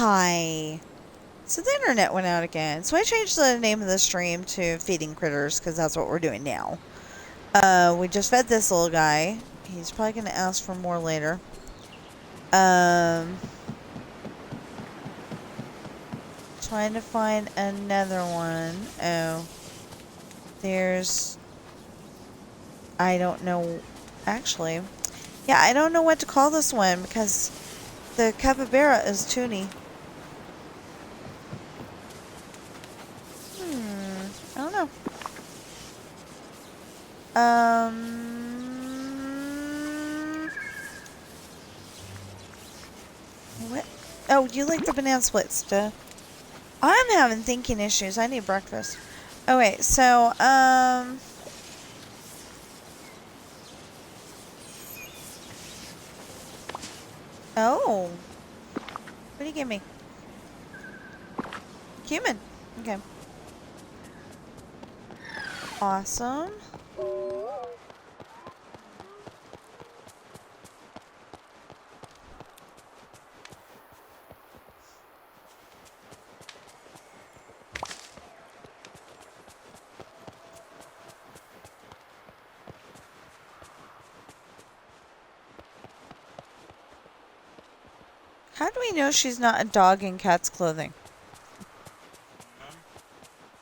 Hi. So the internet went out again. So I changed the name of the stream to Feeding Critters because that's what we're doing now. We just fed this little guy. He's probably going to ask for more later. Trying to find another one. Oh. There's... I don't know... Actually... Yeah, I don't know what to call this one because the capybara is toony. I don't know. What? Oh, you like the banana splits, duh. I'm having thinking issues. I need breakfast. Oh, wait. So, oh. What do you give me? Cumin. Okay. Awesome. How do we know she's not a dog in cat's clothing?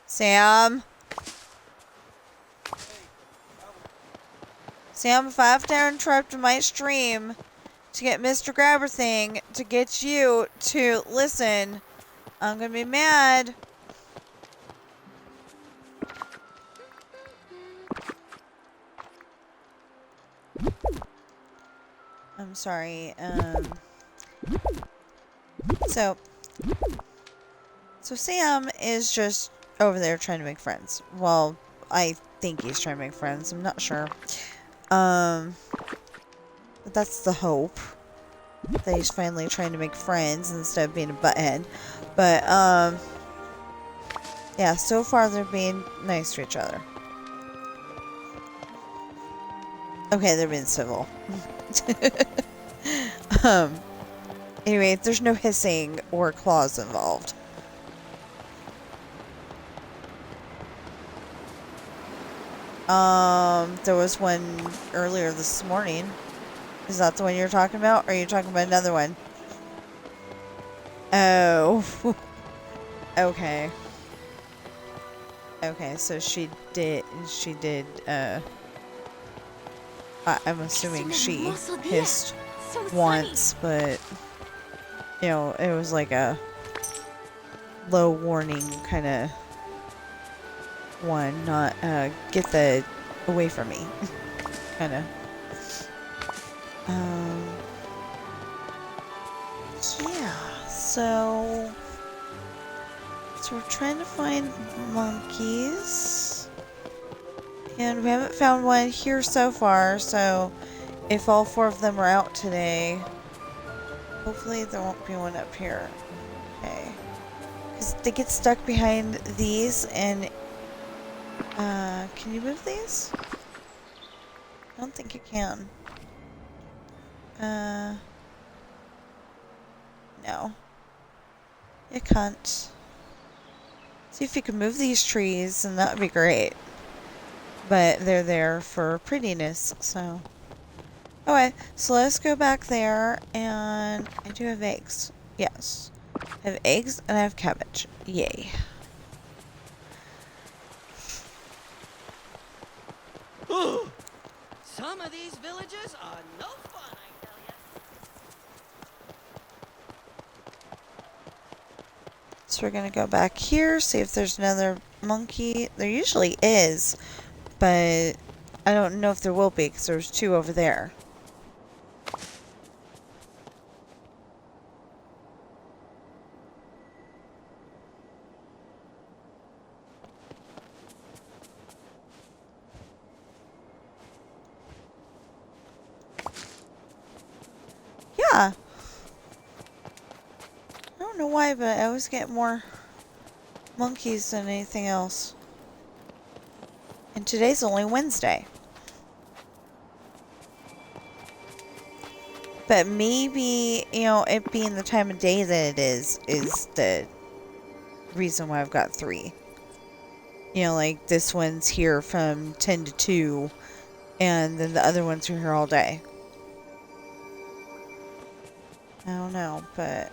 Sam? Sam, if I have to interrupt my stream to get Mr. Grabber Thing to get you to listen, I'm gonna be mad. I'm sorry, So Sam is just over there trying to make friends. Well, I think he's trying to make friends. I'm not sure. But that's the hope. That he's finally trying to make friends instead of being a butthead. But, yeah, so far they're being nice to each other. Okay, they're being civil. Anyway, there's no hissing or claws involved. There was one earlier this morning. Is that the one you're talking about? Or are you talking about another one? Oh. Okay. Okay, so she did, I'm assuming she hissed once, but, you know, it was like a low warning kind of one, not, get the away from me, kind of. Yeah, so we're trying to find monkeys, and we haven't found one here so far, so if all 4 of them are out today, hopefully there won't be one up here. Okay. Because they get stuck behind these, and, can you move these? I don't think you can. No. You can't. See if you can move these trees, and that would be great. But they're there for prettiness, so. Okay, so let's go back there, and I do have eggs. Yes. I have eggs, and I have cabbage. Yay. Some of these villages are no fun, I tell ya. So we're gonna go back here, see if there's another monkey. There usually is, but I don't know if there will be, because there's 2 over there. Yeah. I don't know why, but I always get more monkeys than anything else. And today's only Wednesday. But maybe, you know, it being the time of day that it is the reason why I've got 3. You know, like this one's here from 10 to 2, and then the other ones are here all day. I don't know, but...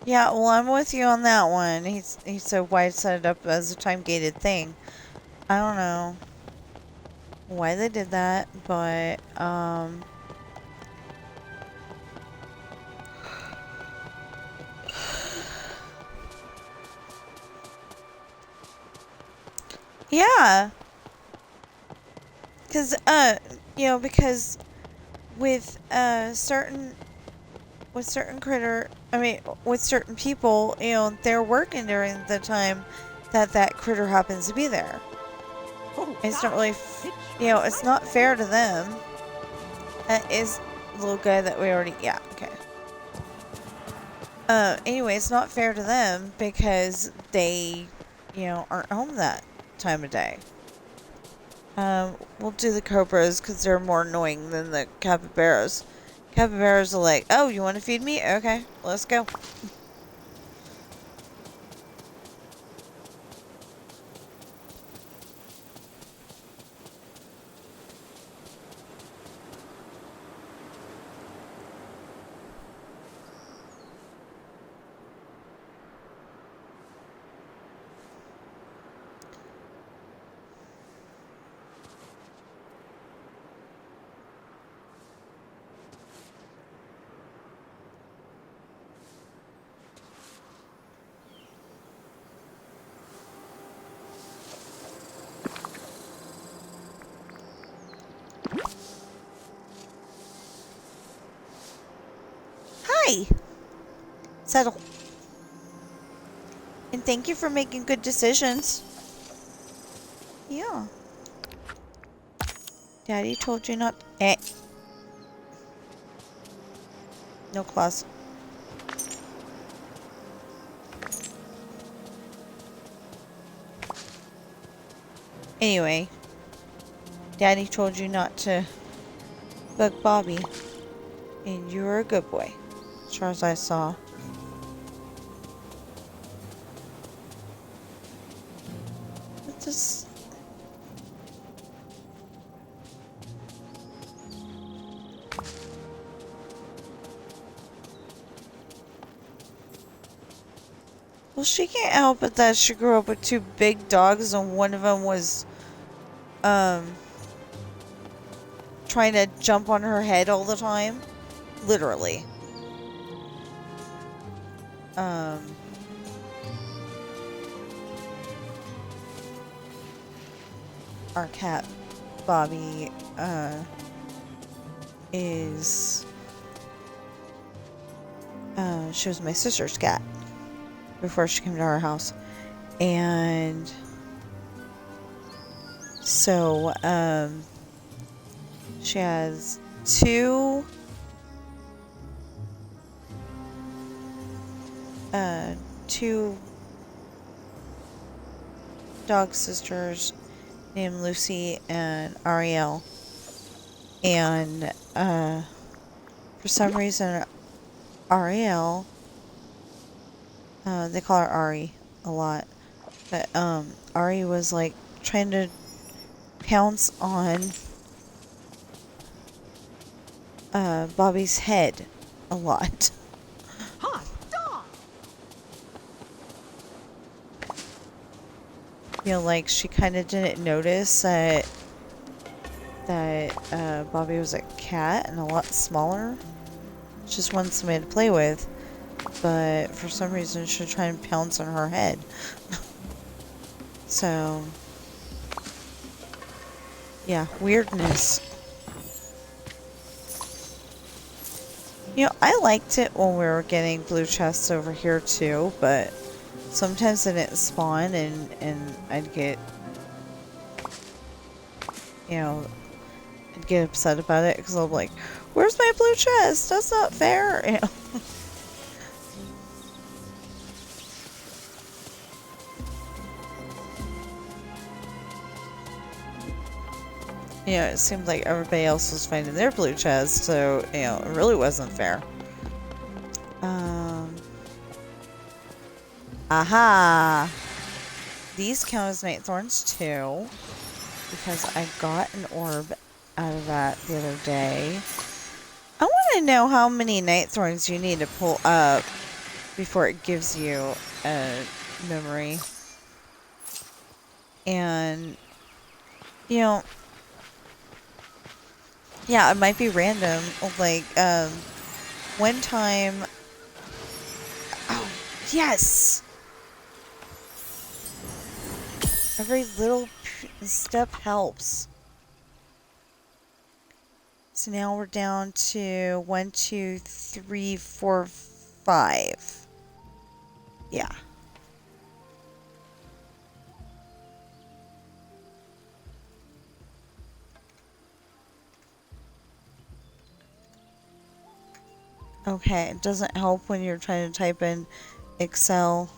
Yeah, well, I'm with you on that one. He said why set it up as a time-gated thing. I don't know why they did that, but, yeah. Because, you know, because with, with certain with certain people, you know, they're working during the time that that critter happens to be there. It's not really, you know, it's not fair to them. That is the little guy that we already, yeah, okay. Anyway, it's not fair to them because they, you know, aren't home that time of day. We'll do the cobras because they're more annoying than the capybaras. Capybaras are like, oh, you want to feed me? Okay, let's go. Hi! Settle. And thank you for making good decisions. Yeah. Daddy told you not... No claws. Anyway. Daddy told you not to bug Bobby. And you were a good boy. As far as I saw. What this... Well, she can't help it that she grew up with 2 big dogs and one of them was, trying to jump on her head all the time. Literally. Our cat, Bobby, she was my sister's cat before she came to our house. And so, she has 2 dog sisters named Lucy and Ariel. And for some reason Ariel, they call her Ari a lot, but Ari was like trying to pounce on Bobby's head a lot. Hot dog. You know, like she kind of didn't notice that Bobby was a cat and a lot smaller. Just wanted somebody to play with, but for some reason she was trying to pounce on her head. So, yeah, weirdness. You know, I liked it when we were getting blue chests over here too, but sometimes it didn't spawn and I'd get, you know, I'd get upset about it because I'm like, where's my blue chest? That's not fair. You know? it seemed like everybody else was finding their blue chest, so, it really wasn't fair. Aha! These count as night thorns too, because I got an orb out of that the other day. I want to know how many night thorns you need to pull up before it gives you a memory. And, yeah, it might be random. Like, one time... Oh, yes! Every little step helps. So now we're down to 1, 2, 3, 4, 5. Yeah. Okay, it doesn't help when you're trying to type in Excel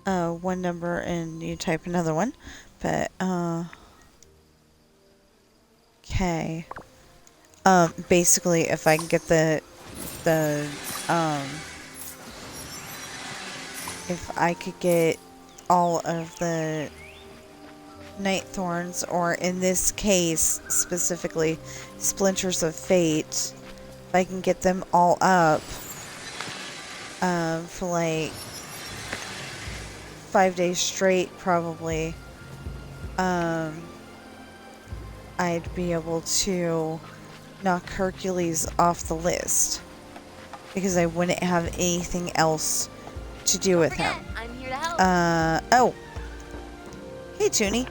one number and you type another one. But, okay. Basically, if I can get if I could get all of the night thorns, or in this case, specifically, splinters of fate, if I can get them all up, for like 5 days straight, probably, I'd be able to knock Hercules off the list, because I wouldn't have anything else to do with him. I'm here to help. Oh. Hey, Toonie.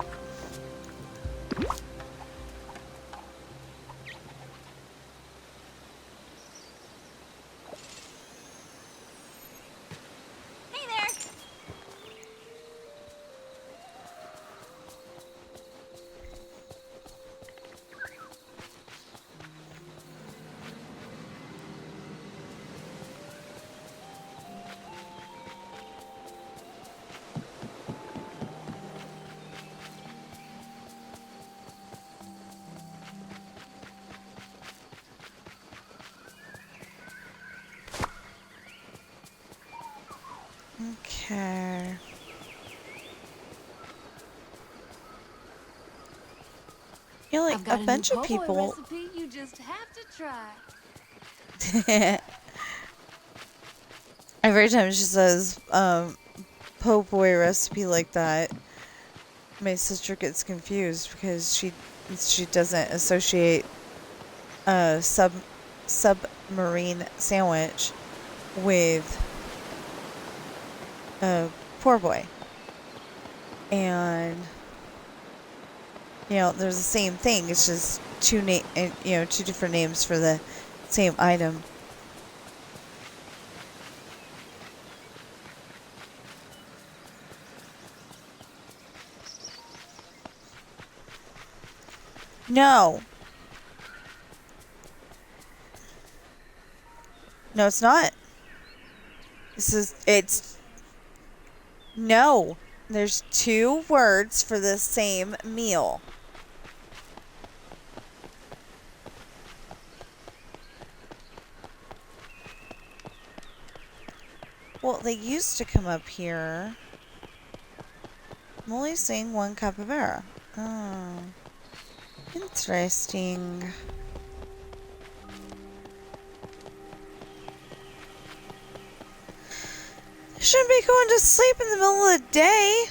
Hey there. Okay. Like a bunch of people. Recipe you just have to try. Every time she says po' boy recipe like that, my sister gets confused because she doesn't associate a submarine sandwich with a poor boy. And there's the same thing. It's just two different names for the same item. No. No, it's not. No. There's 2 words for the same meal. Well, they used to come up here. I'm only seeing 1 capybara. Oh. Interesting. Shouldn't be going to sleep in the middle of the day.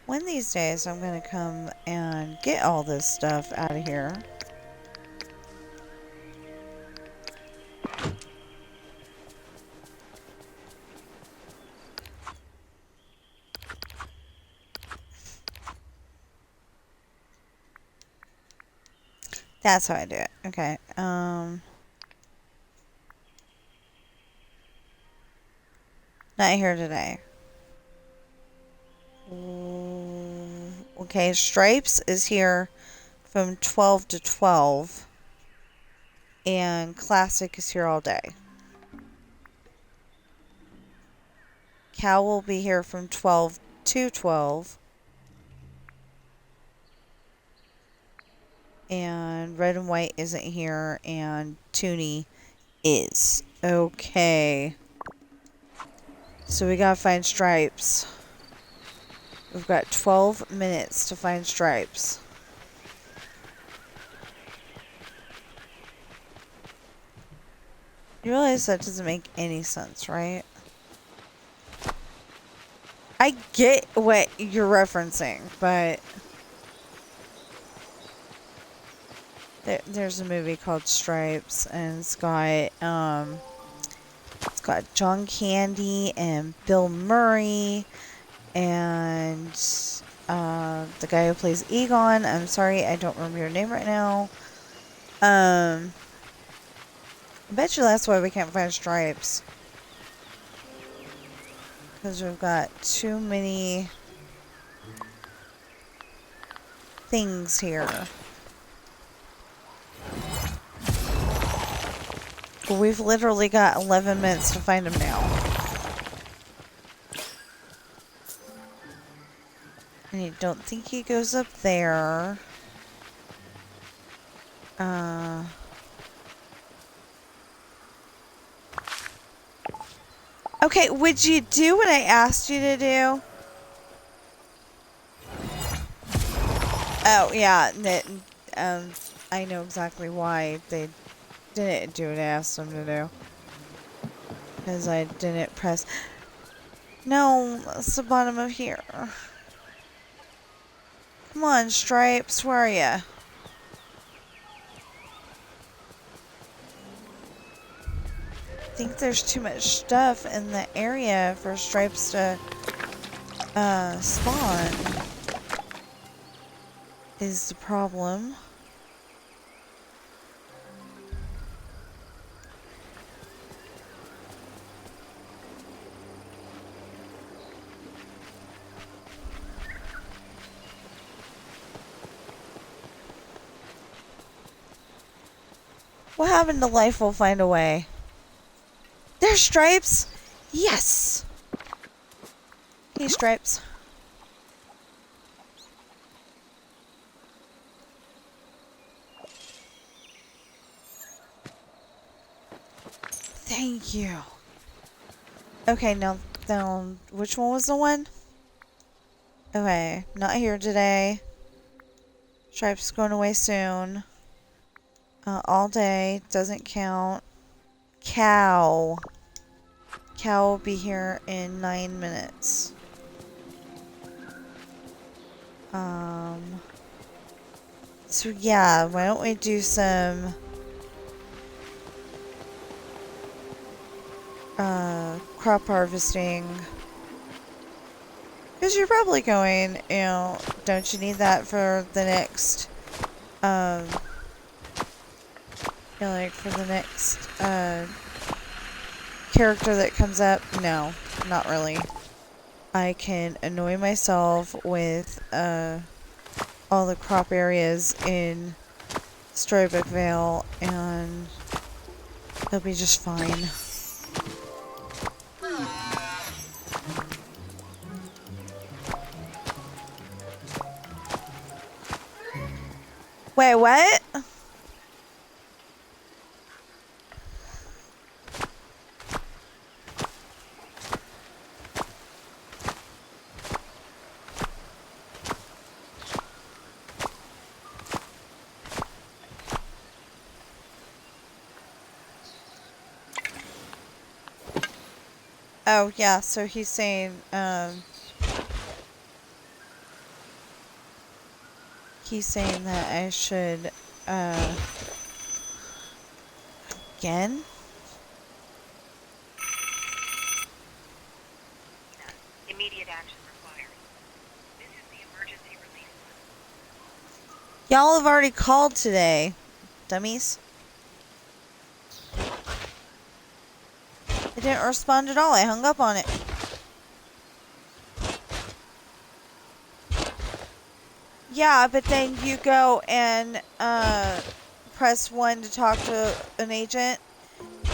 One of these days, I'm going to come and get all this stuff out of here. That's how I do it. Okay. Not here today. Okay, Stripes is here from 12 to 12. And Classic is here all day. Cal will be here from 12 to 12. And Red and White isn't here. And Toonie is. Okay. So we gotta find Stripes. We've got 12 minutes to find Stripes. You realize that doesn't make any sense, right? I get what you're referencing, but there's a movie called Stripes, and it's got John Candy and Bill Murray and the guy who plays Egon. I'm sorry, I don't remember your name right now. I bet you that's why we can't find Stripes. Because we've got too many things here. We've literally got 11 minutes to find him now. And I don't think he goes up there. Okay, would you do what I asked you to do? Oh, yeah. I know exactly why they didn't do what I asked them to do. Because I didn't press... No, it's the bottom of here. Come on, Stripes, where are ya? I think there's too much stuff in the area for Stripes to spawn. Is the problem. What happened to Life Will Find a Way? There's Stripes! Yes! Hey, Stripes. Thank you. Okay, now, which one was the one? Okay, not here today. Stripes going away soon. All day, doesn't count. Cow. Cow will be here in 9 minutes. So yeah, why don't we do some crop harvesting? Because you're probably going, you know, don't you need that for the next, you know, like for the next, character that comes up? No, not really. I can annoy myself with, all the crop areas in Storybook Vale, and it'll be just fine. Wait, what? Oh, yeah, so he's saying, he's saying that I should, again? Immediate action required. This is the emergency release. Y'all have already called today. dummies. It didn't respond at all. I hung up on it. Yeah, but then you go and press 1 to talk to an agent,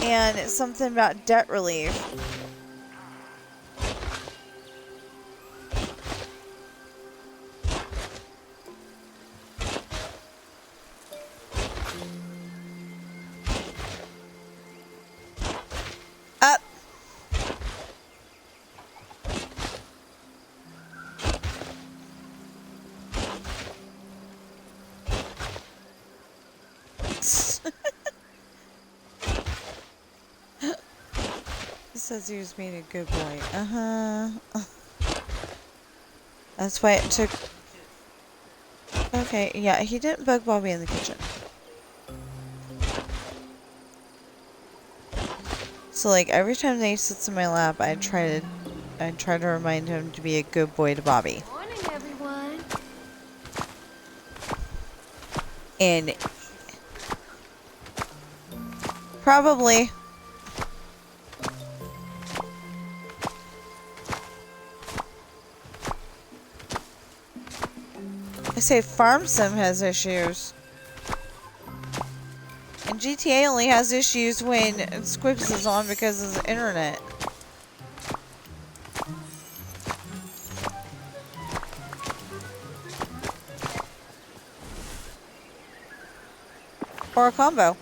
and it's something about debt relief. Up. It says he was being a good boy. That's why it took... Okay, yeah, he didn't bug Bobby in the kitchen. So, like, every time that he sits in my lap, I try to remind him to be a good boy to Bobby. Morning, everyone. And... Probably... I say Farm Sim has issues. And GTA only has issues when Squibs is on because of the internet. Or a combo.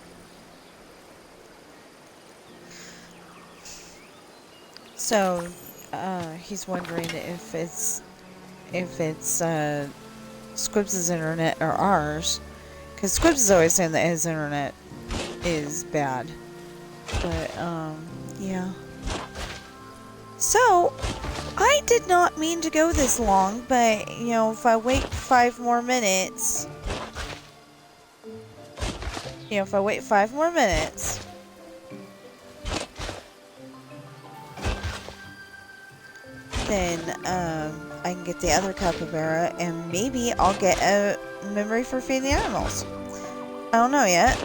So, he's wondering if it's Squibs' internet or ours. Because Squibs is always saying that his internet is bad. But, yeah. So, I did not mean to go this long, but, you know, if I wait 5 more minutes... You know, if I wait 5 more minutes... Then, I can get the other capybara, and maybe I'll get a memory for feeding the animals. I don't know yet.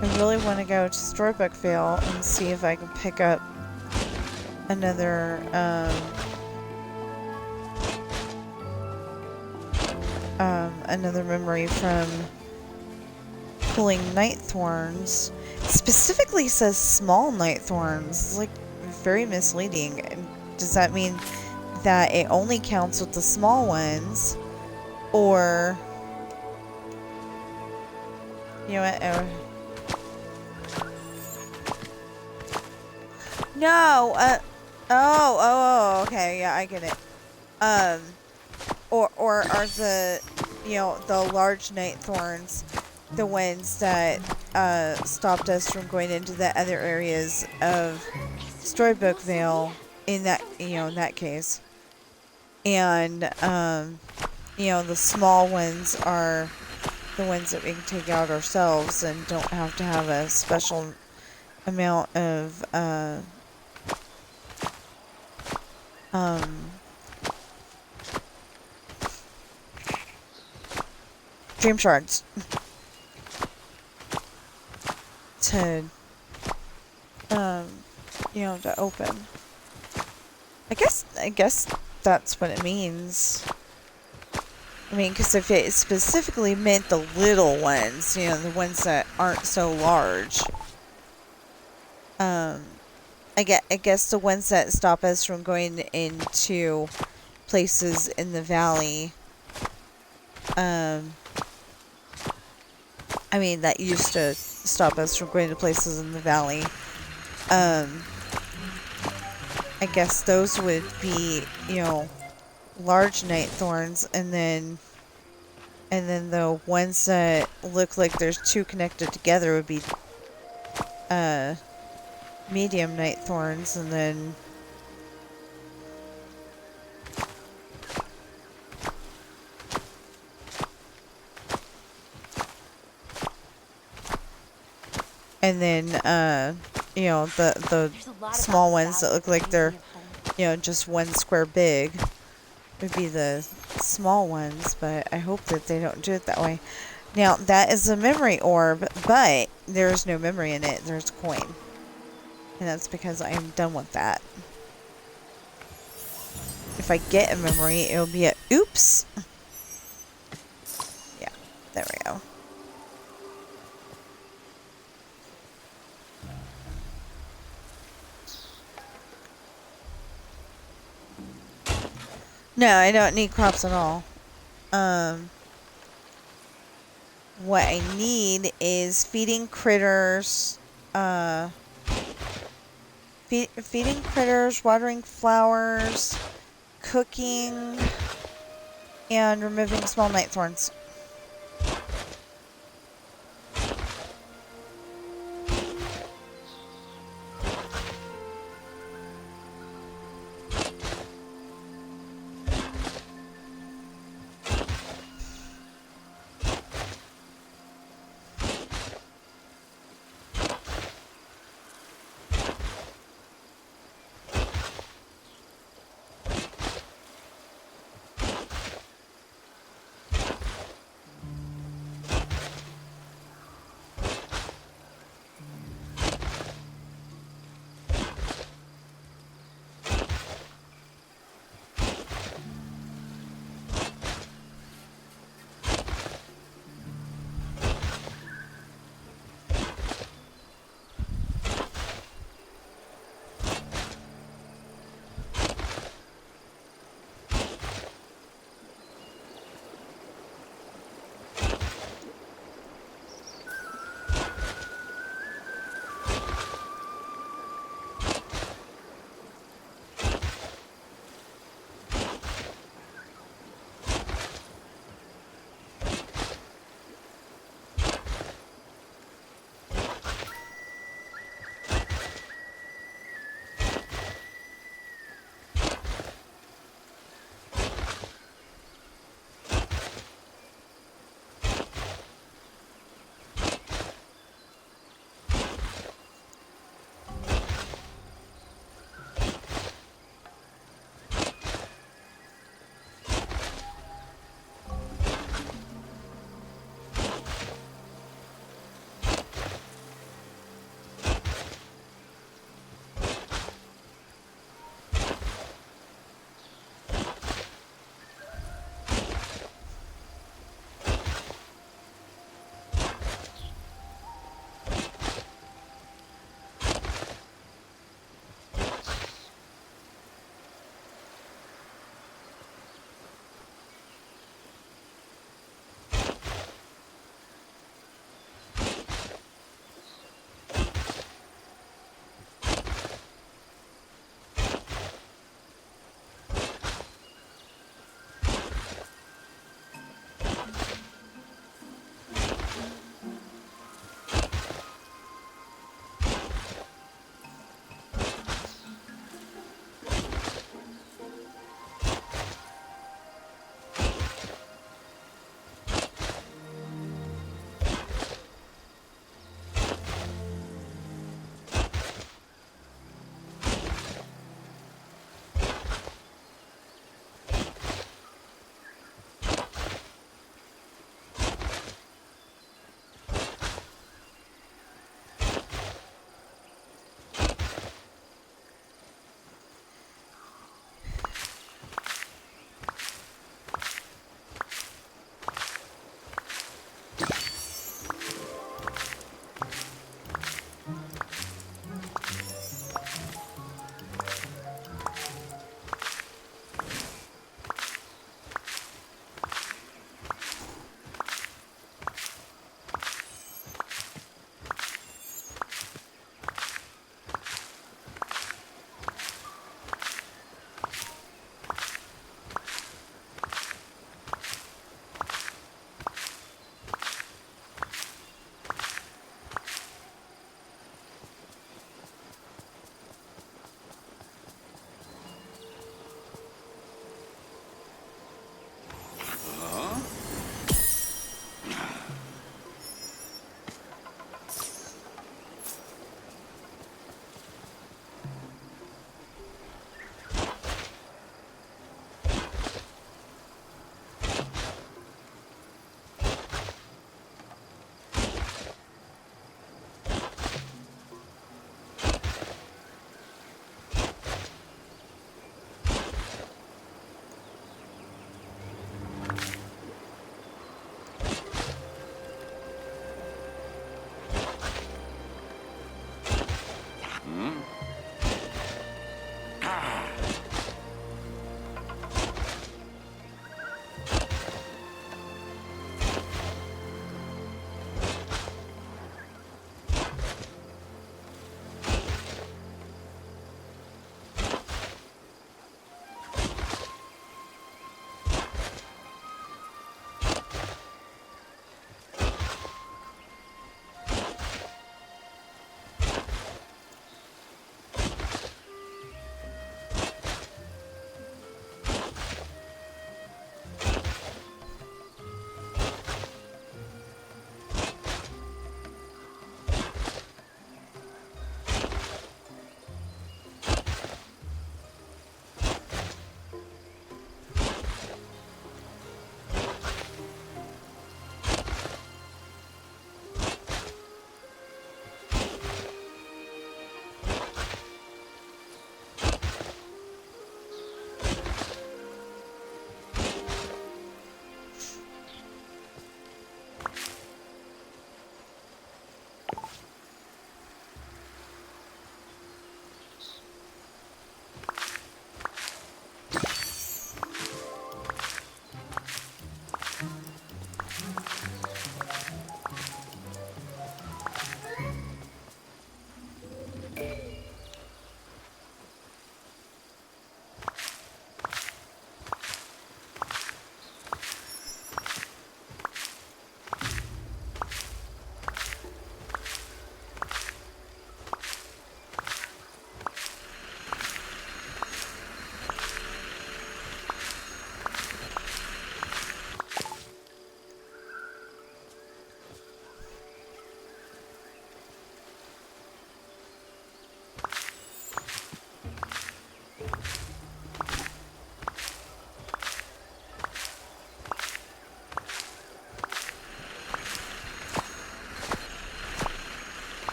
I really want to go to Storybookville and see if I can pick up another, another memory from pulling night thorns. It specifically says small night thorns. It's like very misleading. Does that mean that it only counts with the small ones? Or, you know what? No, okay, yeah, I get it. Or are the, you know, the large night thorns the ones that, stopped us from going into the other areas of Storybookville in that, you know, in that case. And, you know, the small ones are the ones that we can take out ourselves and don't have to have a special amount of, dream shards to, you know, to open. I guess that's what it means. I mean, because if it specifically meant the little ones, you know, the ones that aren't so large, I guess the ones that stop us from going into places in the valley, I mean, that used to stop us from going to places in the valley, I guess those would be, you know, large night thorns, and then the ones that look like there's two connected together would be, medium night thorns, and then And then, you know, the There's a lot small about the ones that value look of like they're, raising at home. you know, just one square big would be the small ones, but I hope that they don't do it that way. Now, that is a memory orb, but there's no memory in it. There's a coin. And that's because I am done with that. If I get a memory, it'll be a oops. Yeah, there we go. No, I don't need crops at all. What I need is feeding critters, feeding critters, watering flowers, cooking, and removing small night thorns.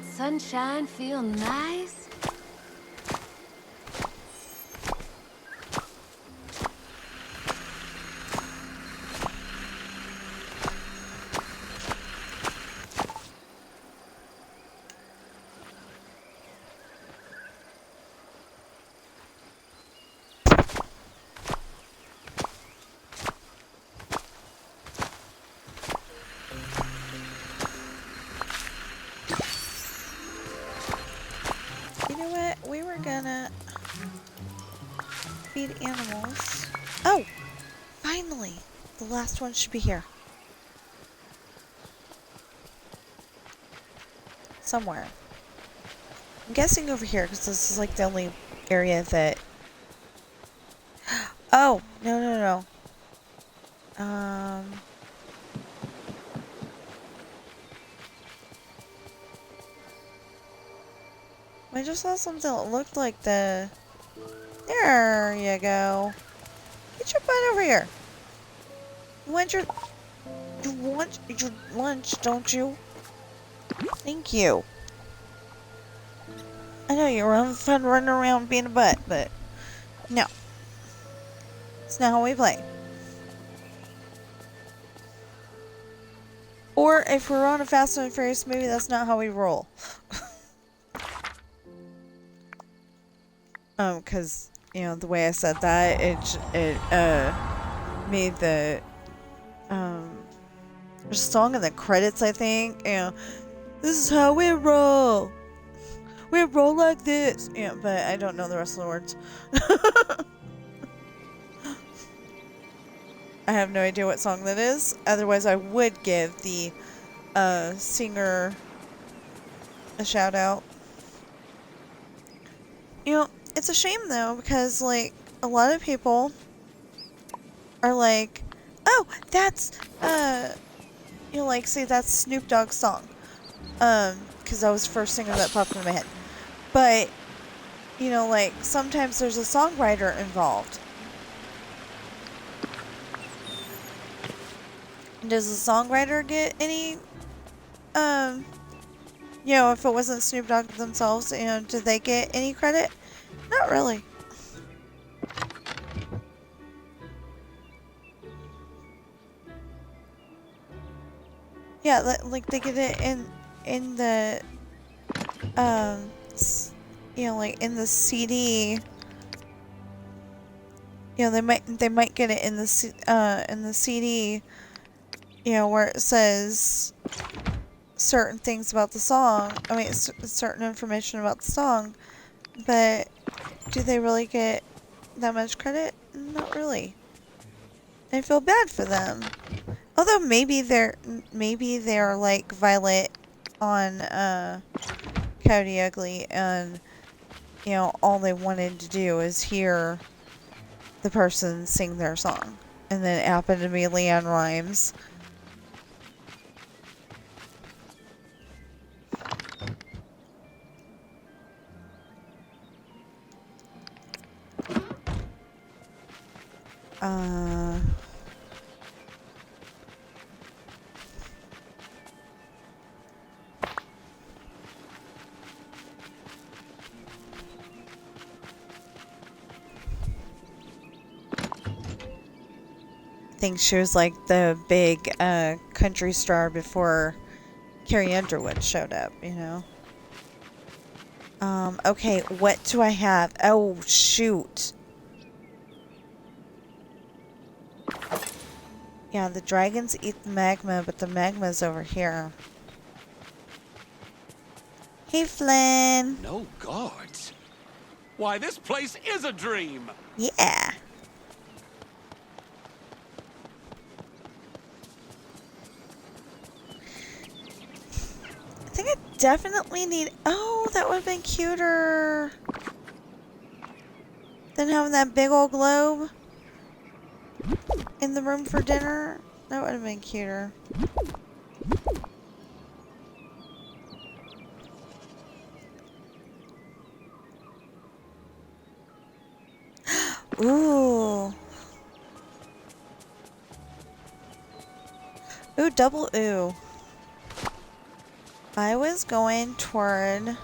that sunshine feel nice? You know what? We were gonna feed animals. Oh! Finally! The last one should be here. Somewhere. I'm guessing over here, because this is like the only area that... Oh! No, no, no. I just saw something that looked like the... There you go. Get your butt over here. You want your lunch, don't you? Thank you. I know you were having fun running around being a butt, but no. It's not how we play. Or if we're on a Fast and Furious movie, that's not how we roll. Cause, you know, the way I said that, it made the, there's a song in the credits, I think, you know, this is how we roll. We roll like this. Yeah, but I don't know the rest of the words. I have no idea what song that is. Otherwise, I would give the, singer a shout out. You know, it's a shame though, because like a lot of people are like, oh, that's you know, like say that's Snoop Dogg's song, because that was the first singer that popped in my head. But you know, like sometimes there's a songwriter involved. Does the songwriter get any you know, if it wasn't Snoop Dogg themselves, you know, did they get any credit? Not really. Yeah, like they get it in the you know, like in the CD. You know, they might get it in the CD. You know, where it says certain things about the song. I mean, certain information about the song. But do they really get that much credit? Not really. I feel bad for them. Although maybe they're like Violet on Coyote Ugly, and you know, all they wanted to do is hear the person sing their song, and then it happened to be Leanne Rimes. I think she was like the big country star before Carrie Underwood showed up, you know. Okay, what do I have? Oh, shoot. Yeah, the dragons eat the magma, but the magma's over here. Hey, Flynn. No guards? Why, this place is a dream! Yeah. I think I definitely need... Oh, that would have been cuter than having that big old globe in the room for dinner. That would have been cuter. Ooh. Ooh, double ooh. I was going toward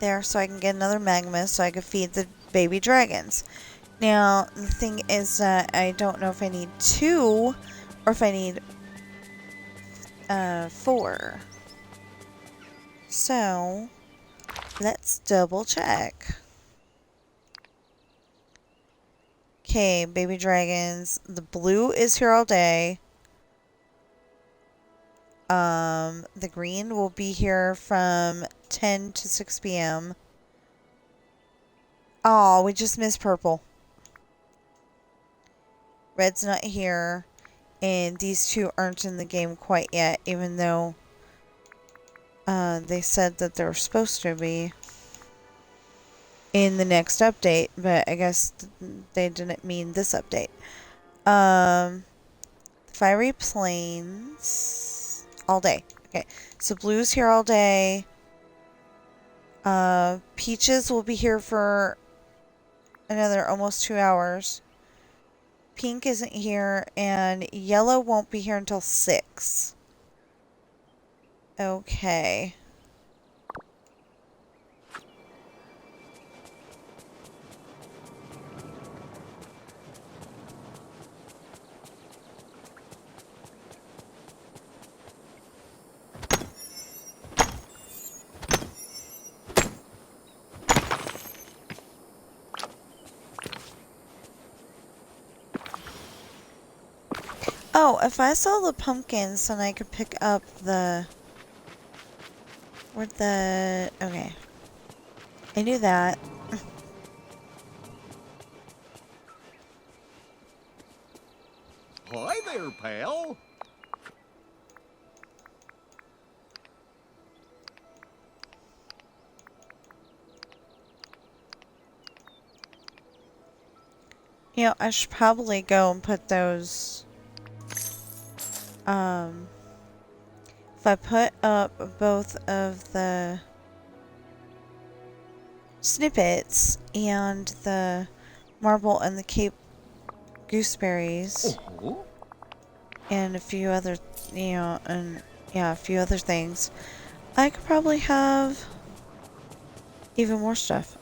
there so I can get another magma so I can feed the baby dragons. Now, the thing is that I don't know if I need 2 or if I need 4. So, let's double check. Okay, baby dragons. The blue is here all day. The green will be here from 10 to 6 p.m. Oh, we just missed purple. Red's not here. And these 2 aren't in the game quite yet, even though they said that they're supposed to be in the next update, but I guess they didn't mean this update. Fiery Plains all day. Okay, so blue's here all day. Peaches will be here for another almost 2 hours. Pink isn't here, and yellow won't be here until 6. Okay. Oh, if I saw the pumpkins, then I could pick up the... Where'd the... Okay. I knew that. Hi there, pal. You know, I should probably go and put those... If I put up both of the snippets and the marble and the Cape gooseberries and a few other, you know, and yeah, a few other things, I could probably have even more stuff.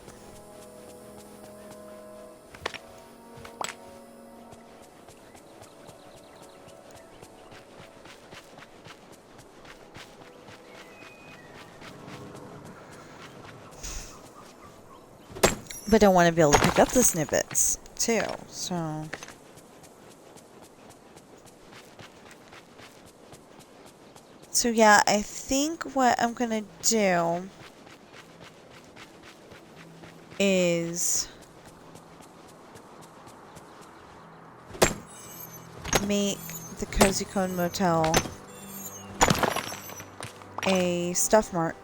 But I want to be able to pick up the snippets, too, so... So yeah, I think what I'm gonna do is make the Cozy Cone Motel a Stuff Mart.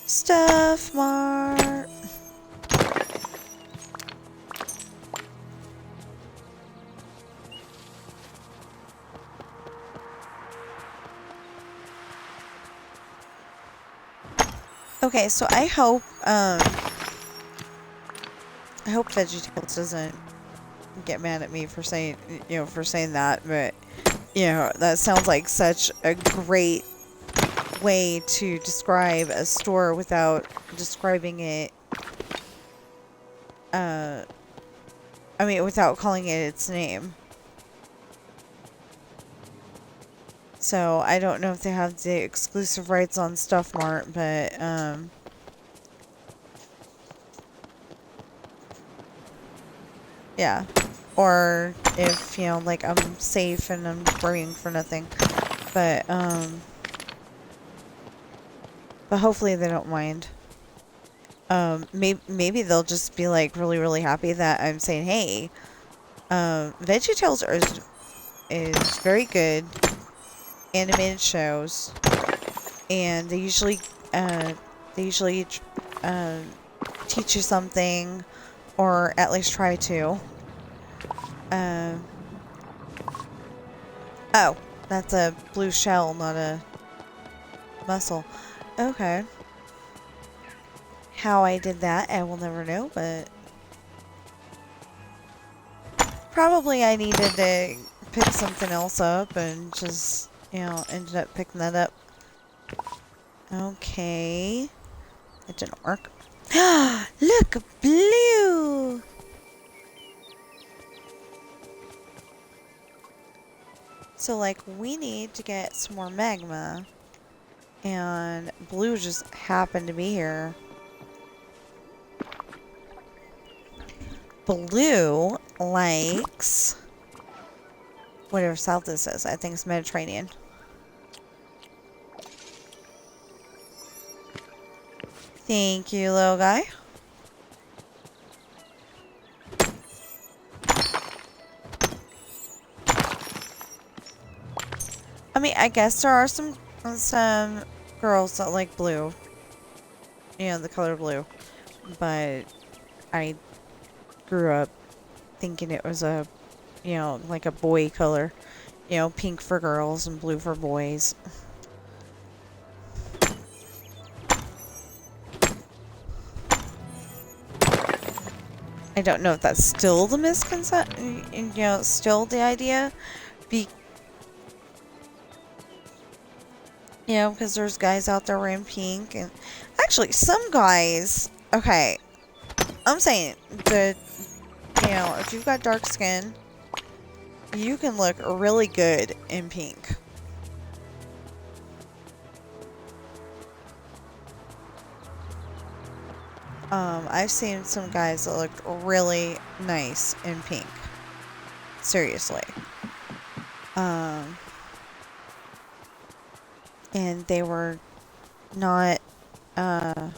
Stuff Mart. Okay, so I hope VeggieTales doesn't get mad at me for saying, you know, for saying that, but you know, that sounds like such a great way to describe a store without describing it, I mean, without calling it its name. So, I don't know if they have the exclusive rights on Stuff Mart, but, yeah. Or if, you know, like, I'm safe and I'm worrying for nothing. But hopefully they don't mind. Maybe they'll just be, like, really, really happy that I'm saying, hey, VeggieTales is very good animated shows, and they usually teach you something, or at least try to. Oh, that's a blue shell, not a mussel. Okay. How I did that, I will never know, but probably I needed to pick something else up and just, you know, ended up picking that up. Okay. It didn't work. Look, blue! So, like, we need to get some more magma. And blue just happened to be here. Blue likes whatever south this is. I think it's Mediterranean. Thank you, little guy. I mean, I guess there are some girls that like blue. You know, the color blue. But I grew up thinking it was a, you know, like a boy color. You know, pink for girls and blue for boys. I don't know if that's still the misconception, you know, still the idea. You know, because there's guys out there wearing pink. And actually, some guys, okay, I'm saying that, you know, if you've got dark skin, you can look really good in pink. I've seen some guys that looked really nice in pink. Seriously. And they were not, I'm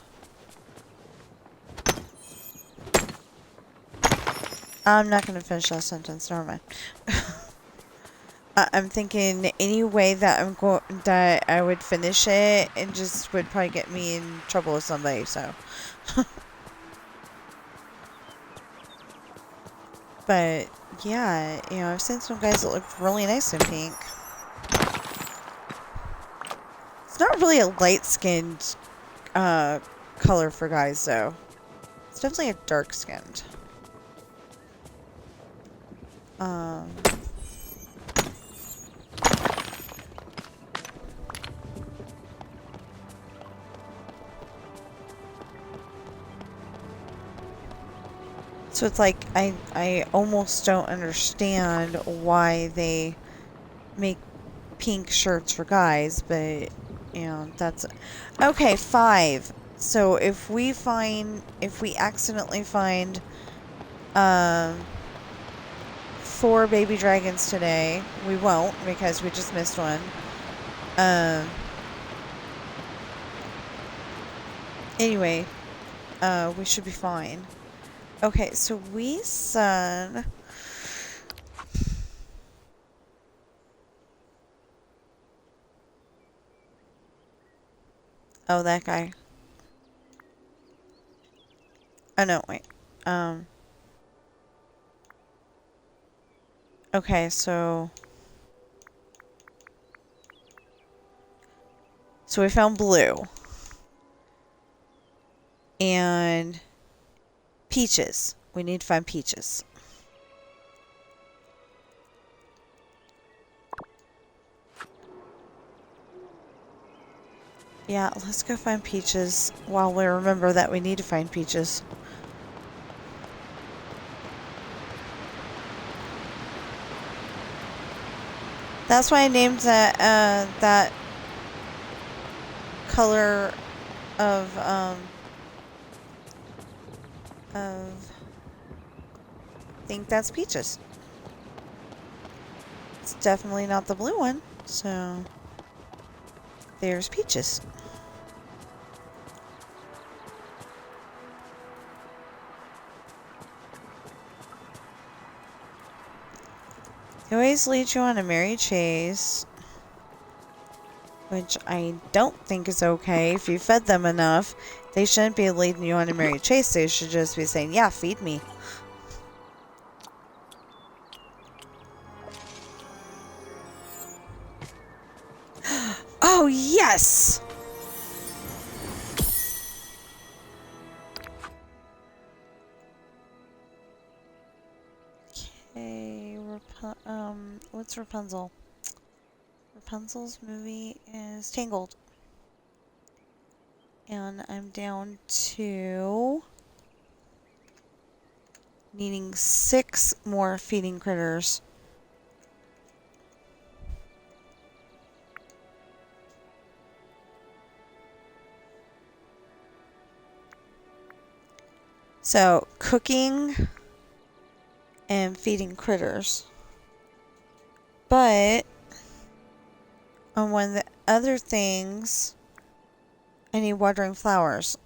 not going to finish that sentence, never mind. I'm thinking any way that that I would finish it, it just would probably get me in trouble with somebody, so. But, yeah, you know, I've seen some guys that look really nice in pink. It's not really a light-skinned, color for guys, though. It's definitely a dark-skinned. So it's like, I almost don't understand why they make pink shirts for guys, but, you know, that's... Okay, 5. So if we accidentally find, 4 baby dragons today, we won't, because we just missed one. Anyway, we should be fine. Okay, so we said... Oh, that guy. Oh, no, wait. Okay, so... So we found blue. And... peaches. We need to find peaches. Yeah, let's go find peaches while we remember that we need to find peaches. That's why I named that, that color of, I think that's peaches. It's definitely not the blue one, so there's peaches. They always lead you on a merry chase, which I don't think is okay. If you fed them enough, they shouldn't be leading you on a merry chase. They should just be saying, yeah, feed me. Oh, yes! What's Rapunzel? Rapunzel's movie is Tangled. And I'm down to needing 6 more feeding critters. So, cooking and feeding critters. But, on one of the other things, I need watering flowers.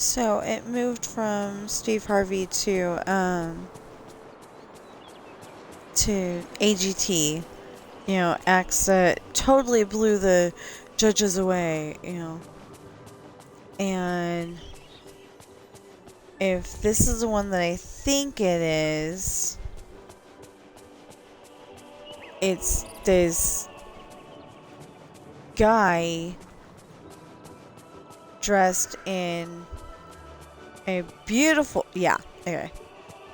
So, it moved from Steve Harvey to AGT. You know, acts that totally blew the judges away, you know. And if this is the one that I think it is, it's this guy dressed in a beautiful,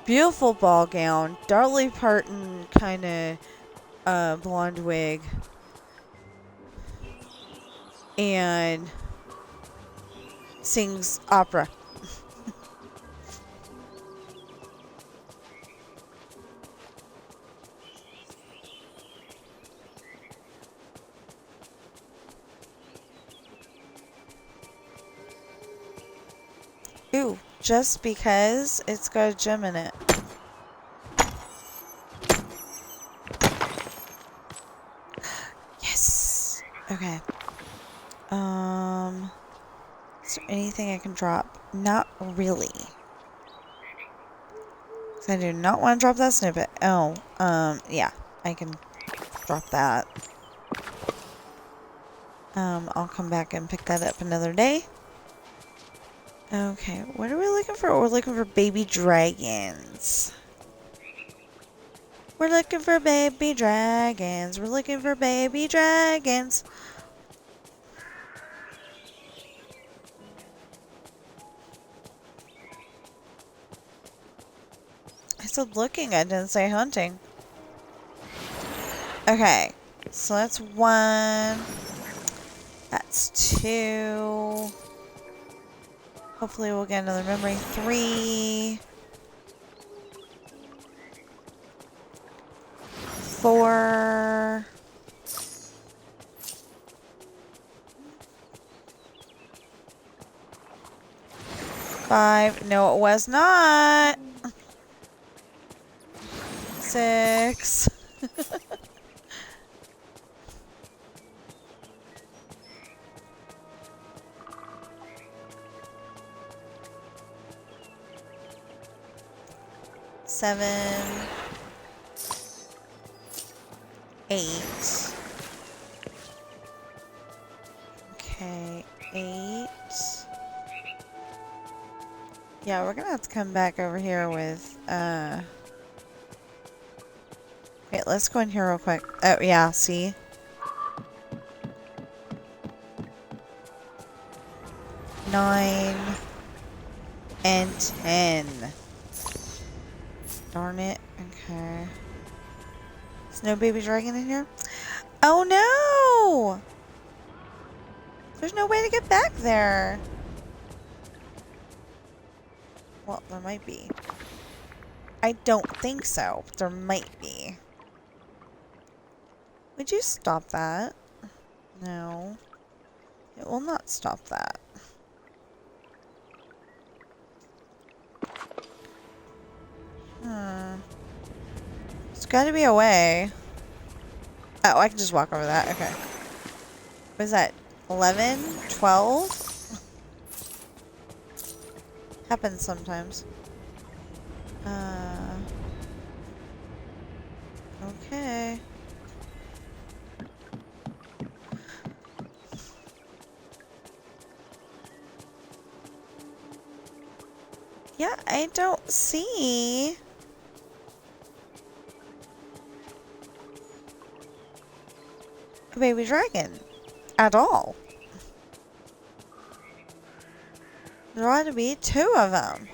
beautiful ball gown, Dolly Parton kind of blonde wig, and sings opera. Ooh, just because it's got a gem in it. Yes! Okay. Is there anything I can drop? Not really. 'Cause I do not want to drop that snippet. Oh, yeah. I can drop that. I'll come back and pick that up another day. Okay, what are we looking for? We're looking for baby dragons. We're looking for baby dragons. We're looking for baby dragons. I said looking, I didn't say hunting. Okay, so that's 1. That's 2. Hopefully we'll get another memory. 3. 4. 5. No, it was not. 6. 7. 8. Okay, 8. Yeah, we're gonna have to come back over here with, wait, let's go in here real quick. Oh, yeah, see? Nine and 10. Darn it. Okay. There's no baby dragon in here? Oh no! There's no way to get back there. Well, there might be. I don't think so, but there might be. Would you stop that? No. It will not stop that. There's gotta be a way. Oh, I can just walk over that. Okay. What is that? 11? 12? Happens sometimes. Okay. Yeah, I don't see a baby dragon at all. There ought to be 2 of them.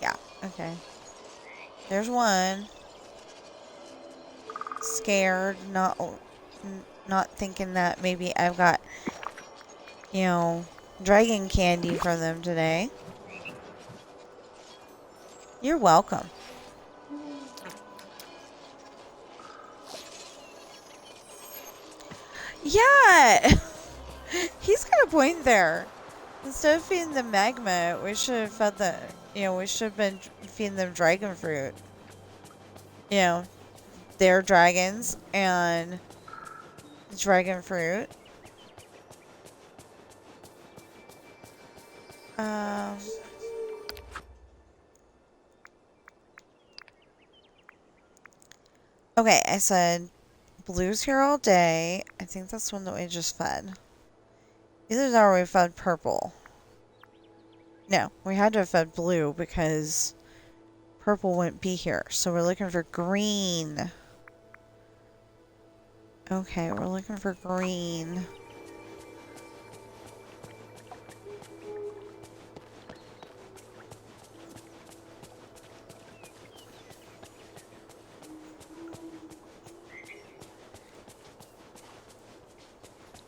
Yeah, okay. There's one. Scared, not thinking that maybe I've got, you know, dragon candy for them today. You're welcome. Yeah! He's got a point there. Instead of feeding them magma, we should have fed the, we should have been feeding them dragon fruit. You know, they're dragons and dragon fruit. Okay, I said blue's here all day. I think that's one that we just fed. Either that or we fed purple. No, we had to have fed blue because purple wouldn't be here. So we're looking for green. Okay, we're looking for green.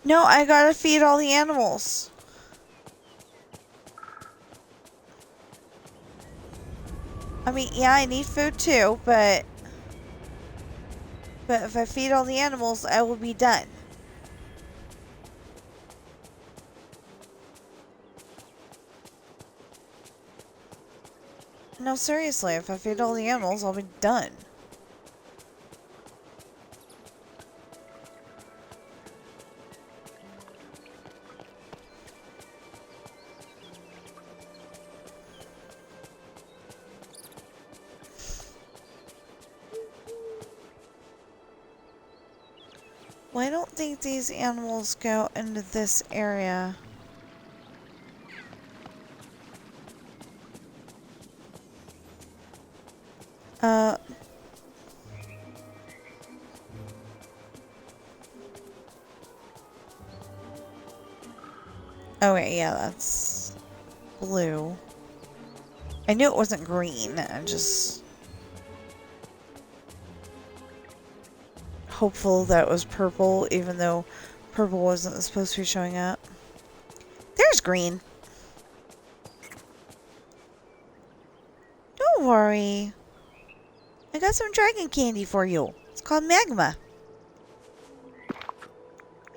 No, I gotta feed all the animals. I mean, yeah, I need food too, but if I feed all the animals, I will be done. No, seriously, if I feed all the animals, I'll be done. Well, I don't think these animals go into this area. Oh wait, yeah, that's blue. I knew it wasn't green. I'm just hopeful that it was purple, even though purple wasn't supposed to be showing up. There's green. Don't worry. I got some dragon candy for you. It's called magma.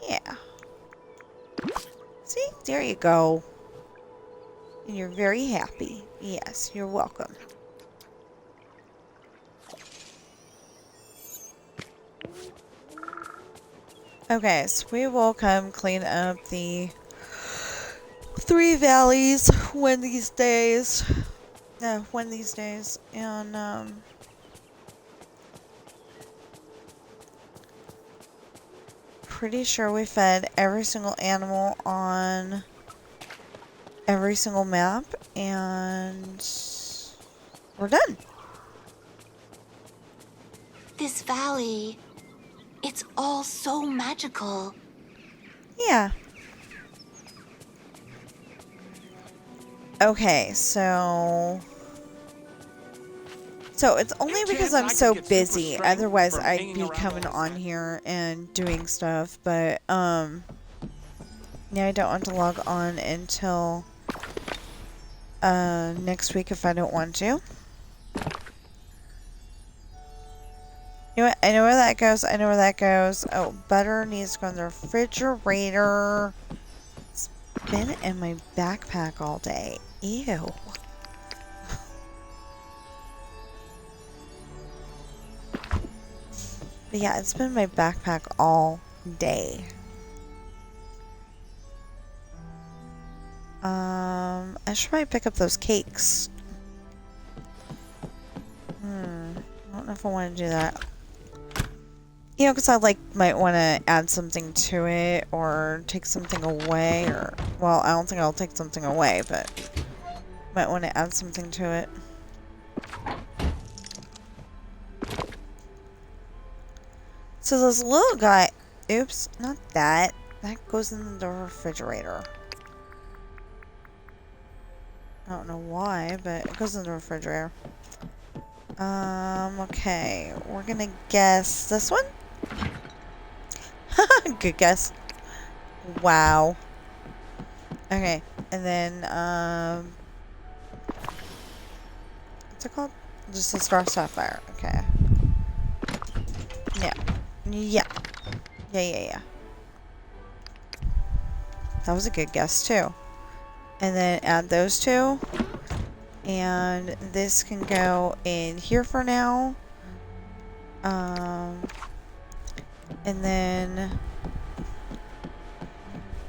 Yeah. See? There you go. And you're very happy. Yes, you're welcome. Okay, so we will come clean up the 3 valleys one of these days. One of these days. And, pretty sure we fed every single animal on every single map, and we're done. This valley, it's all so magical. Yeah. Okay, so it's only because I'm so busy. Otherwise, I'd be coming on here and doing stuff. But yeah, I don't want to log on until next week if I don't want to. You know what? I know where that goes. I know where that goes. Oh, butter needs to go in the refrigerator. been in my backpack all day. Ew. But yeah, it's been in my backpack all day. I should probably pick up those cakes. I don't know if I want to do that. You know, because I might want to add something to it or take something away, or well, I don't think I'll take something away, but might want to add something to it. So this little guy, oops, not that. That goes in the refrigerator. I don't know why, but it goes in the refrigerator. Okay. We're gonna guess this one? Good guess. Wow. Okay. And then, what's it called? Just a star sapphire. Okay. Yeah. Yeah. Yeah. That was a good guess, too. And then add those two. And this can go in here for now. And then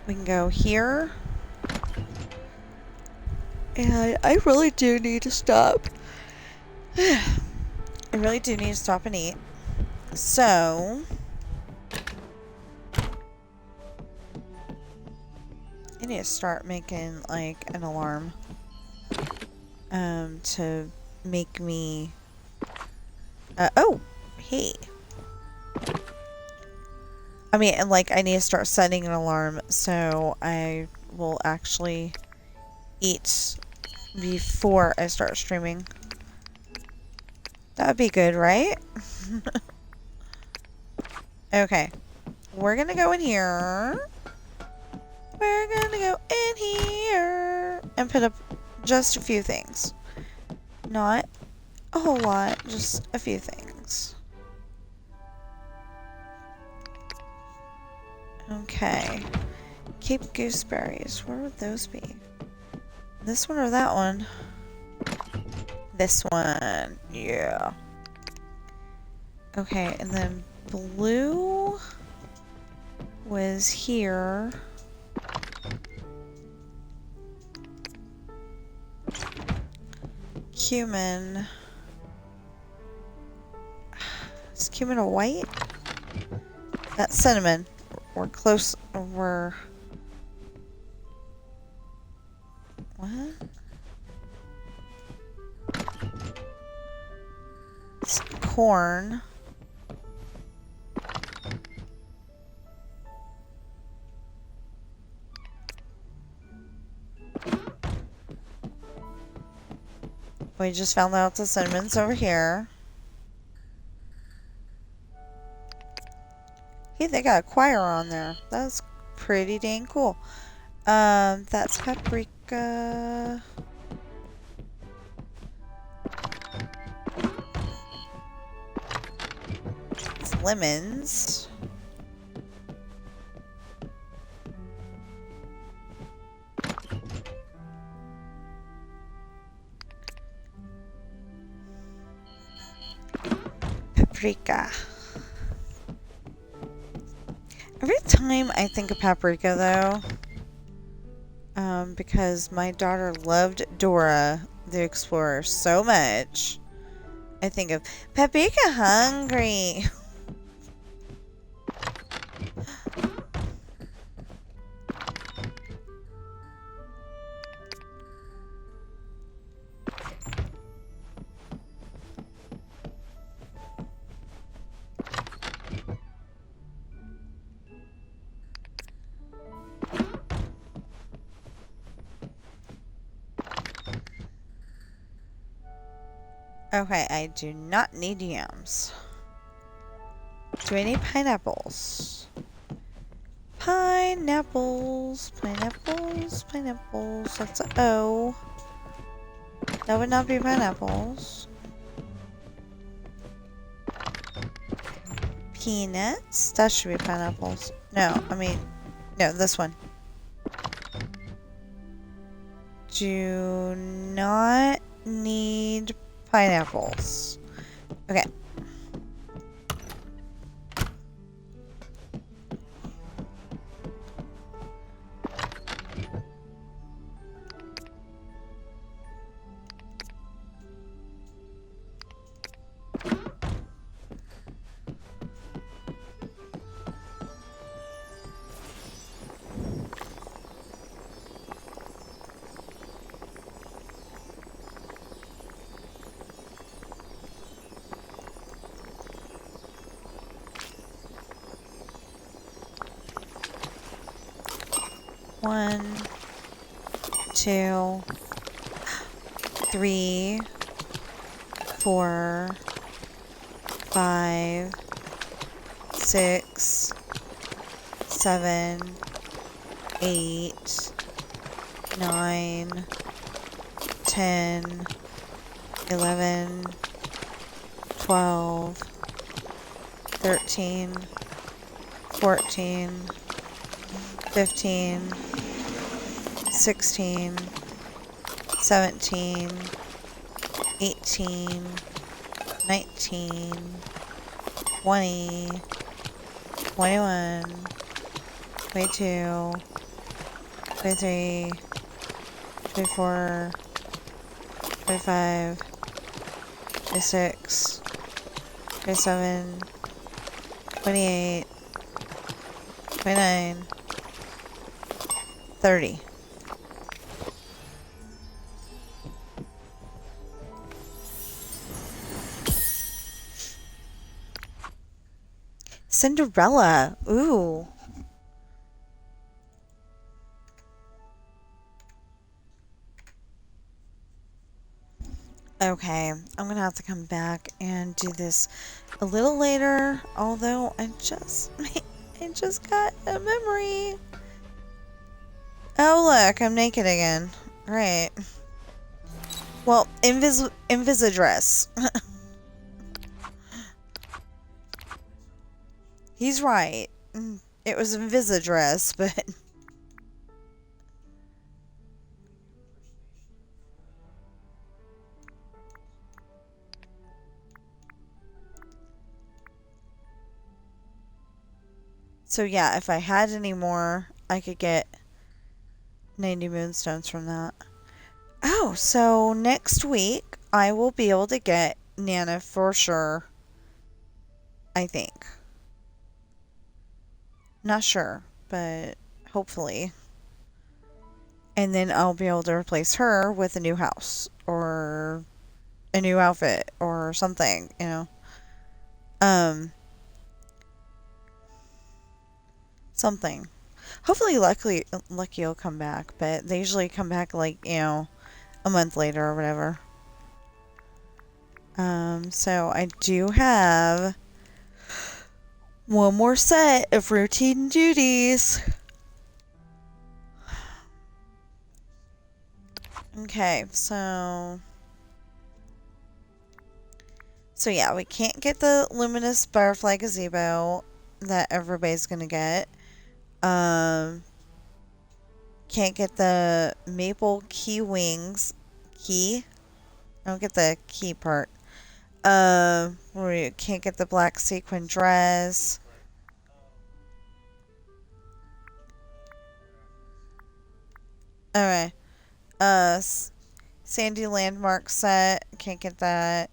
we can go here. And I really do need to stop. I really do need to stop and eat. So I need to start making like an alarm to make me oh, hey. I mean, like, I need to start setting an alarm so I will actually eat before I start streaming. That would be good, right? Okay. We're gonna go in here. We're gonna go in here and put up just a few things. Not a whole lot, just a few things. Okay. Cape gooseberries. Where would those be? This one or that one? This one. Yeah. Okay, and then blue was here. Cumin. Is cumin a white? That's cinnamon. We're close. We're... What? It's corn. We just found out the cinnamon's over here. Hey, they got a choir on there. That's pretty dang cool. That's paprika. It's lemons. Paprika. Every time I think of paprika, though, because my daughter loved Dora the Explorer so much, I think of paprika hungry. Okay, I do not need yams. Do I need pineapples? Pineapples, pineapples, pineapples. That's a O. That would not be pineapples. Peanuts. That should be pineapples. No, I mean, no, this one. do not need pineapples. Okay. One, two, 3, 4, 5, 6, 7, 8, 9, 10, 11, 12, 13, 14, 15, 16, 17, 18, 19, 20, 21, 22, 23, 24, 25, 26, 27, 28, 29, 30. Cinderella. Ooh. Okay, I'm gonna have to come back and do this a little later, although I just got a memory. Oh look, I'm naked again. Right. Well, Invisidress. He's right. It was Invisidress, but... So yeah, if I had any more, I could get 90 moonstones from that. Oh, so next week, I will be able to get Nana for sure. I think. Not sure, but hopefully. And then I'll be able to replace her with a new house or a new outfit or something, you know. Something. Hopefully Lucky will come back, but they usually come back like, you know, a month later or whatever. So I do have one more set of routine duties. Okay, so yeah, we can't get the luminous butterfly gazebo that everybody's gonna get. Can't get the maple key wings. Key? I don't get the key part. We can't get the black sequin dress. Alright. Sandy landmark set. Can't get that.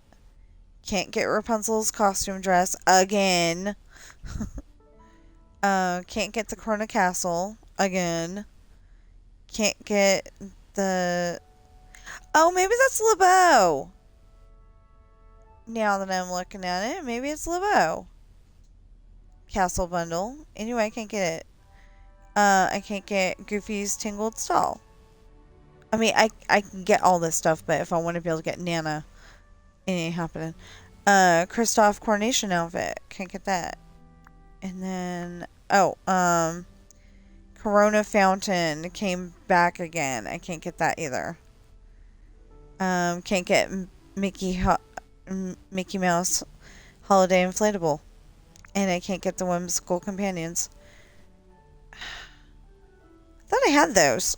Can't get Rapunzel's costume dress again. Can't get the Corona Castle again. Can't get the... Oh, maybe that's LeBeau. Now that I'm looking at it, maybe it's LeBeau. Castle bundle. Anyway, I can't get it. I can't get Goofy's Tangled Stall. I mean, I can get all this stuff, but if I want to be able to get Nana, it ain't happening. Kristoff Coronation outfit. Can't get that. And then, Corona Fountain came back again. I can't get that either. Can't get Mickey Mouse Holiday Inflatable. And I can't get the Whimsical Companions. I thought I had those.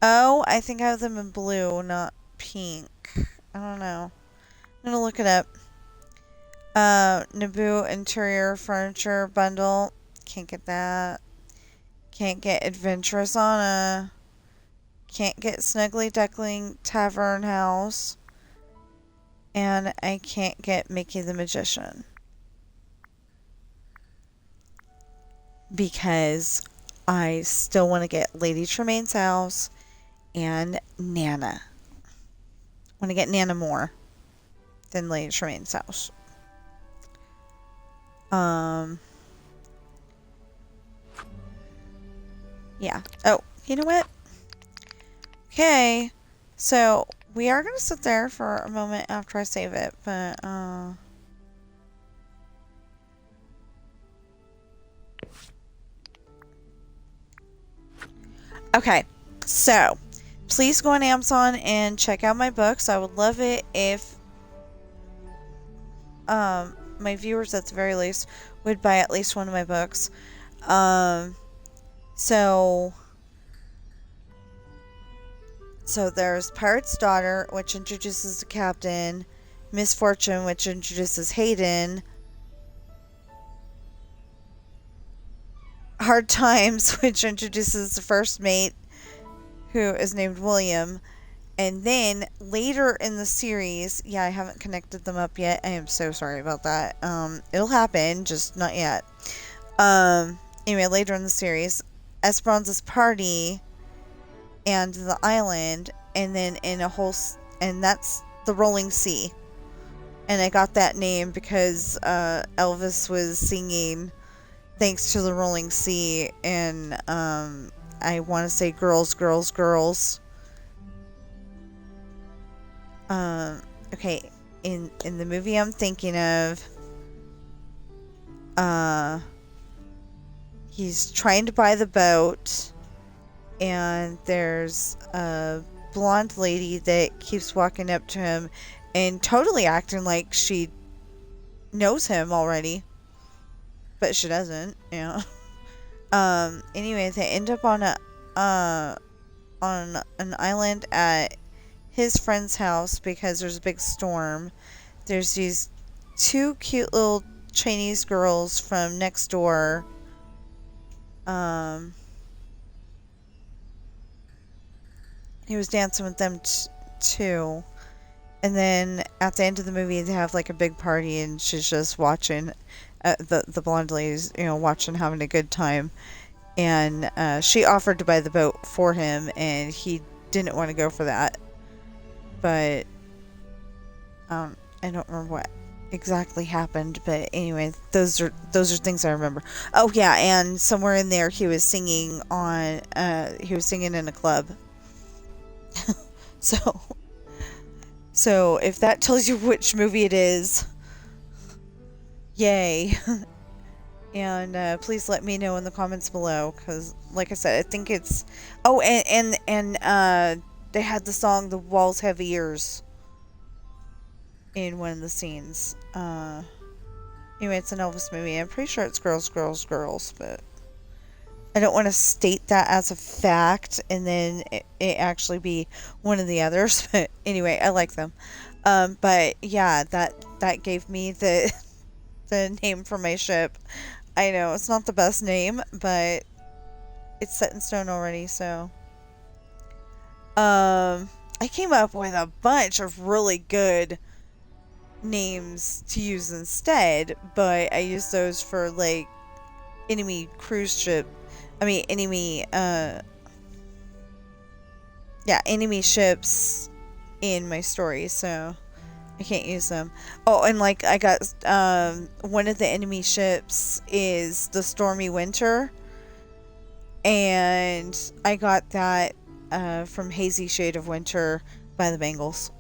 Oh, I think I have them in blue, not pink. I don't know. I'm gonna look it up. Naboo interior furniture bundle. Can't get that. Can't get Adventurous Anna. Can't get Snuggly Duckling Tavern House. And I can't get Mickey the Magician. Because I still want to get Lady Tremaine's house and Nana. I want to get Nana more than Lady Tremaine's house. Yeah. Oh, you know what? Okay. So, we are going to sit there for a moment after I save it, but, okay. So, please go on Amazon and check out my books. I would love it if, my viewers at the very least would buy at least one of my books. So there's Pirate's Daughter, which introduces the captain, Misfortune, which introduces Hayden, Hard Times, which introduces the first mate, who is named William, and then later in the series, yeah, I haven't connected them up yet. I am so sorry about that. It'll happen, just not yet. Anyway, later in the series, Esperanza's party and the island, and then in a whole, and that's the Rolling Sea. And I got that name because Elvis was singing "Thanks to the Rolling Sea," and I want to say "Girls, Girls, Girls." Okay, in the movie I'm thinking of, he's trying to buy the boat, and there's a blonde lady that keeps walking up to him and totally acting like she knows him already, but she doesn't, you know. Anyway, they end up on an island at his friend's house because there's a big storm. There's these two cute little Chinese girls from next door. He was dancing with them too. And then at the end of the movie, they have like a big party, and she's just watching. The blonde lady's, you know, watching, having a good time. And she offered to buy the boat for him, and he didn't want to go for that. But I don't remember what exactly happened. But anyway, those are things I remember. Oh yeah, and somewhere in there, he was singing in a club. So if that tells you which movie it is, yay. And please let me know in the comments below, because like I said, I think it's... Oh, and they had the song "The Walls Have Ears" in one of the scenes. Anyway, it's an Elvis movie. I'm pretty sure it's "Girls, Girls, Girls," but I don't want to state that as a fact and then it actually be one of the others. But anyway, I like them. But yeah, that gave me the name for my ship. I know it's not the best name, but it's set in stone already. So I came up with a bunch of really good names to use instead, but I used those for like enemy cruise ship. Enemy ships in my story, so I can't use them. Oh, and like I got one of the enemy ships is the Stormy Winter, and I got that from Hazy Shade of Winter by the Bangles.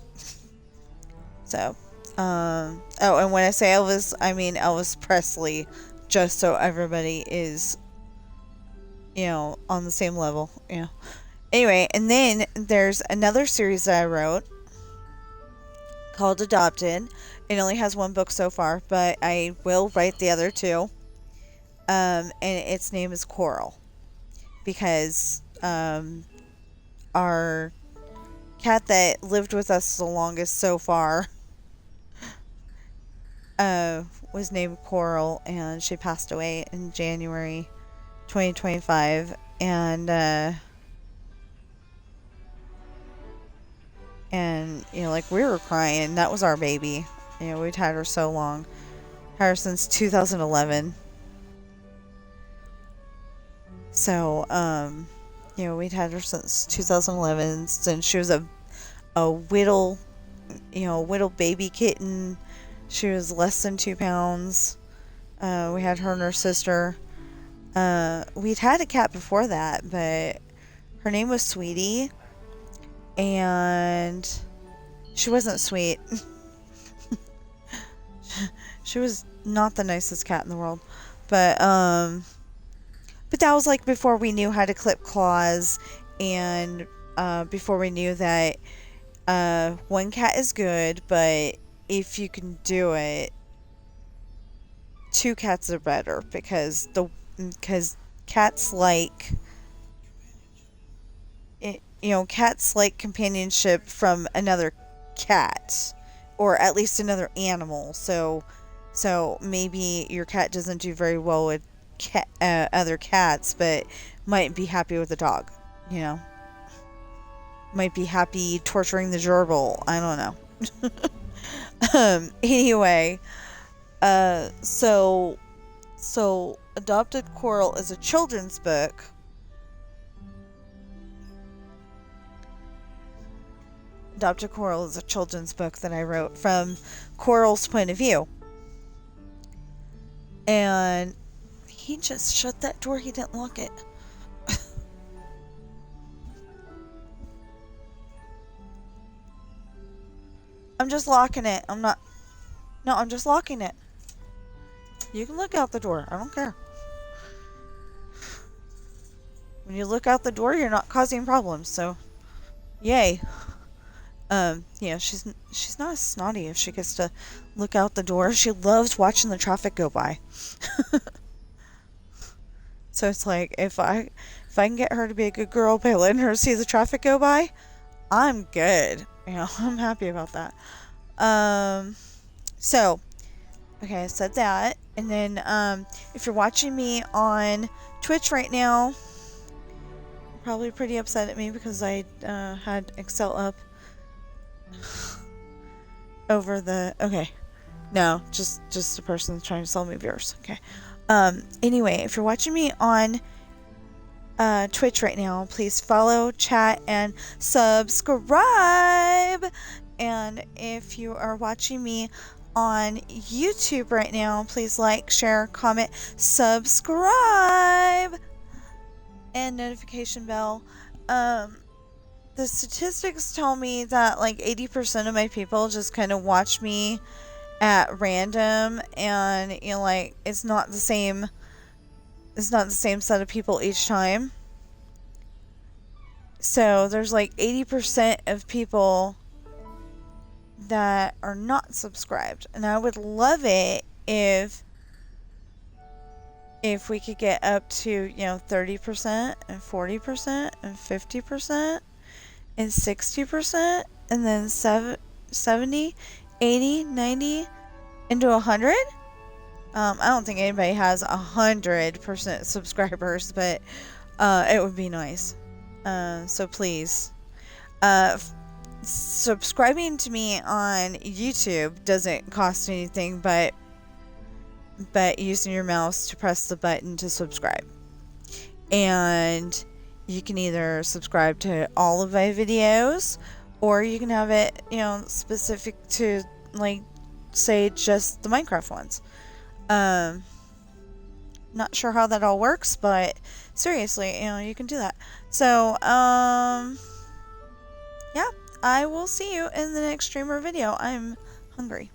So, oh, and when I say Elvis, I mean Elvis Presley, just so everybody is, you know, on the same level, you know. Anyway, and then there's another series that I wrote called Adopted. It only has one book so far, but I will write the other two. And its name is Coral, because our cat that lived with us the longest so far was named Coral, and she passed away in January 2025. And you know, like, we were crying. That was our baby. You know, we'd had her so long. Had her since 2011. So, you know, we'd had her since 2011, since she was a whittle, you know, whittle baby kitten. She was less than 2 pounds. We had her and her sister. We'd had a cat before that, but her name was Sweetie, and she wasn't sweet. She was not the nicest cat in the world, but that was like before we knew how to clip claws, and before we knew that one cat is good, but if you can do it, 2 cats are better, because cats like it, you know, cats like companionship from another cat, or at least another animal. So maybe your cat doesn't do very well with other cats, but might be happy with a dog, you know. Might be happy torturing the gerbil. I don't know. Anyway, so Adopted Coral is a children's book. Adopted Coral is a children's book that I wrote from Coral's point of view. And he just shut that door. He didn't lock it. I'm just locking it. I'm just locking it. You can look out the door. I don't care. When you look out the door, you're not causing problems, so yay. Yeah, she's not as snotty if she gets to look out the door. She loves watching the traffic go by. So it's like, if I can get her to be a good girl by letting her see the traffic go by, I'm good. You know, I'm happy about that. So, okay, I said that. And then, if you're watching me on Twitch right now, you're probably pretty upset at me because I had Excel up over the... Okay. No, just the person trying to sell me viewers. Okay. Anyway, if you're watching me on Twitch right now, please follow, chat, and subscribe. And if you are watching me on YouTube right now, please like, share, comment, subscribe, and notification bell. The statistics tell me that like 80% of my people just kind of watch me at random, and you know, like, it's not the same set of people each time. So there's like 80% of people that are not subscribed, and I would love it if we could get up to, you know, 30% and 40% and 50% and 60%, and then 70, 80, 90, into 100. I don't think anybody has 100% subscribers, but it would be nice. So please, subscribing to me on YouTube doesn't cost anything but using your mouse to press the button to subscribe. And you can either subscribe to all of my videos, or you can have it, you know, specific to, like, say, just the Minecraft ones. Not sure how that all works, but seriously, you know, you can do that. So, yeah, I will see you in the next streamer video. I'm hungry.